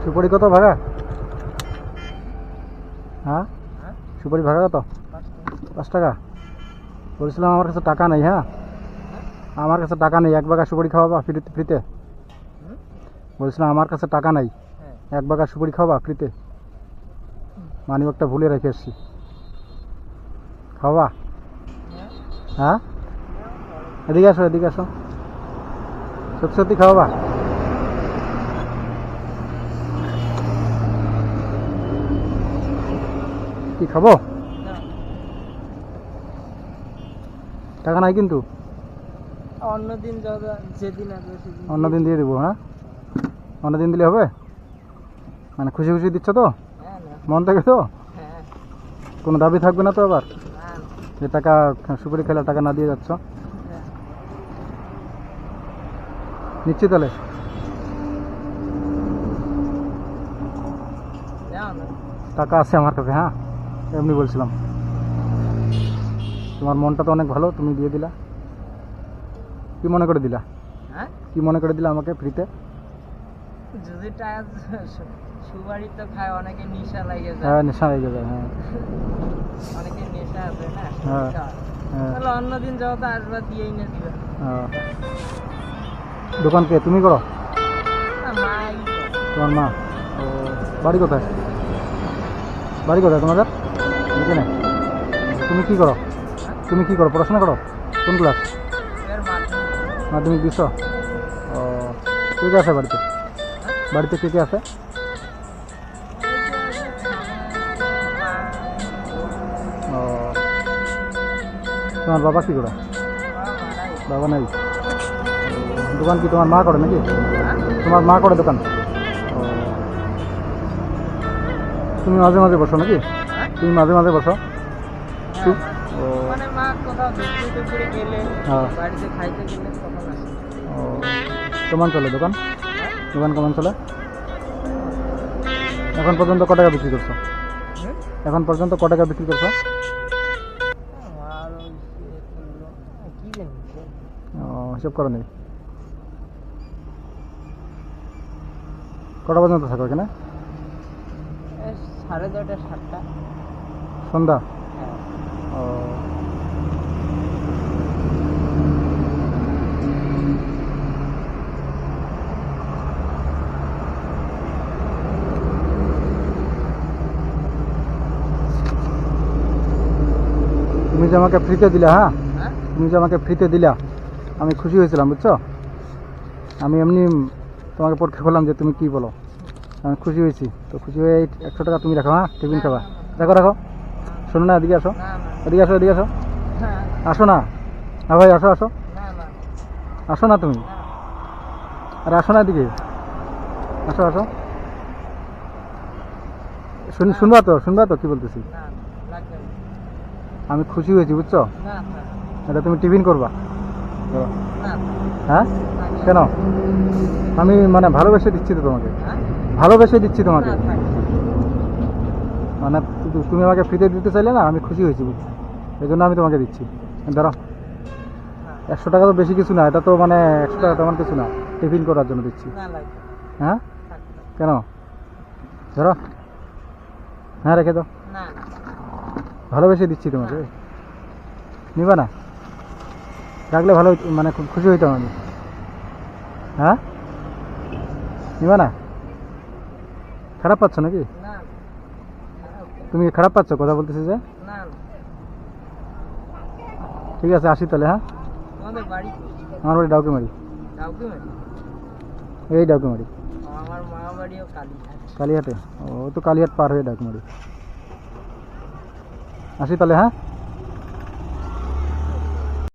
সুপারি কত ভাড়া? হ্যাঁ, সুপারি ভাড়া কত? 5 টাকা। বলছিলাম আমার কাছে টাকা নেই। হ্যাঁ, আমার কাছে টাকা নেই, 1 বাগা সুপারি খাওয়াবা ফ্রিতে। বলছিলাম আমার কাছে টাকা নাই, 1 বাগা সুপারি খাওয়াবা ফ্রিতে। মানিব্যাগটা ভুলে রেখে এসছি, খাওয়াবা? হ্যাঁ, এদিকে আসো, এদিকে আসো, সত্যি সত্যি খাওয়াবা? কি খাবো? টাকা নাই কিন্তু। অন্যদিন যেদিন আসবে সেদিন অন্যদিন দিয়ে দেবো। হ্যাঁ, অন্যদিন দিলে হবে? মানে খুশি খুশি দিচ্ছ তো? হ্যাঁ না, মন থেকে তো? হ্যাঁ কোনো দাবি থাকবে না তো আবার? না, যে টাকা সুপারি খেলে টাকা না দিয়ে যাচ্ছ? হ্যাঁ। নিচ্ছি তাহলে। যাও না। টাকা আছে আমার কাছে। হ্যাঁ, এমনি বলছিলাম। তোমার মনটা তো অনেক ভালো, তুমি দিয়ে দিলা। কি মনে করে দিলা? হ্যাঁ, কি মনে করে দিলা আমাকে ফ্রিতে? যদি টাকা সুপারি তো খায়, অনেকে নেশা লাগে যায়। হ্যাঁ, নেশা হয়ে যাবে। হ্যাঁ, অনেকে নেশা আছে না। হ্যাঁ, হ্যাঁ। তাহলে অন্যদিন যত আসবা দিয়েই না দিবা। হ্যাঁ। দোকান কে তুমি করো? না, মাই তোমার মা? ও, বাড়ি কোথায়? বাড়ি কোথায় তোমাদের? এখানে? তুমি কি করো? তুমি কি করো, পড়াশোনা করো? কোন ক্লাস? এর মাধ্যমে মাধ্যমিক দিচ্ছ? ও, কে কে আছে বাড়িতে? বাড়িতে কে কে আছে? ও, তোমার বাবা কি করে? বাবা নাই। দোকান কি তোমার মা করে নাকি? তোমার মা করে দোকান? ও, তুমি মাঝে মাঝে বসো নাকি? তুমি মাঝে মাঝে বসো? ও, মানে মা কোথাও ঘুরতে ঘুরে গেলে, হ্যাঁ। বাড়িতে খাইতে গেলে তখন আসে। ও, কেমন চলে দোকান? দোকান কেমন চলে? এখন পর্যন্ত ক টাকা বিক্রি করছো? এখন পর্যন্ত ক টাকা বিক্রি করছো? আর ওই কি জানি ও, হিসাব করো নেই। কটা পর্যন্ত থাকো এখানে? 6:30 7টা। সন্ধ্যা? হ্যাঁ। ও, তুমি যে আমাকে ফ্রিতে দিলা, হ্যাঁ, হ্যাঁ? তুমি যে আমাকে ফ্রিতে দিলা, আমি খুশি হয়েছিলাম বুঝছো। আমি এমনি তোমাকে পরীক্ষা করলাম যে তুমি কি বলো। আমি খুশি হয়েছি, তো খুশি হয়ে এই 100 টাকা তুমি রাখো। হ্যাঁ, টিফিন খাবা। রাখো রাখো। শোনো না, এদিকে আসো, না না, এদিকে আসো, এদিকে আসো। হ্যাঁ, আসো না। হ্যাঁ ভাই, আসো আসো, না না, আসো না তুমি। না, আরে আসো না এদিকে, আসো আসো। শুনবা তো, শুনবা তো কি বলতেছি? না, লাগবে না। আমি খুশি হয়েছি বুঝছো। না, না, এটা তুমি টিফিন করবা। করো। না, হ্যাঁ, থাকবে। কেন? আমি মানে ভালোবেসে দিচ্ছি তো তোমাকে, হ্যাঁ? ভালোবেসে দিচ্ছি তোমাকে। না, থাকবে। মানে তুমি আমাকে ফ্রিতে দিতে চাইলে না, আমি খুশি হয়েছি বুঝছি, এই জন্য আমি তোমাকে দিচ্ছি। ধরো, 100 টাকা তো বেশি কিছু না, এটা তো মানে 100 টাকা তেমন কিছু না, টিফিন করার জন্য দিচ্ছি। না, লাগবে। হ্যাঁ, থাকবে। কেন? ধরো, হ্যাঁ রেখে দাও, না, না, ভালোবেসে দিচ্ছি তোমাকে। নিবা না? রাখলে ভালো মানে খুব খুশি হইতাম আমি। হ্যাঁ, নিবা না? খারাপ পাচ্ছ নাকি? না, তুমি কি খারাপ পাচ্ছ কথা বলতেছি যে? না, না। ঠিক আছে, আসি তাহলে। হ্যাঁ, তোমাদের বাড়ি আমার বাড়ি ডাউকিমারি। ডাউকি বাড়ি? এই ডাউকিমারি। আমার মা বাড়িও কালীঘাট। কালীহাটে? ও তো কালীহাট পার হয়ে ডাউকিমারি। আসি তাহলে। হ্যাঁ।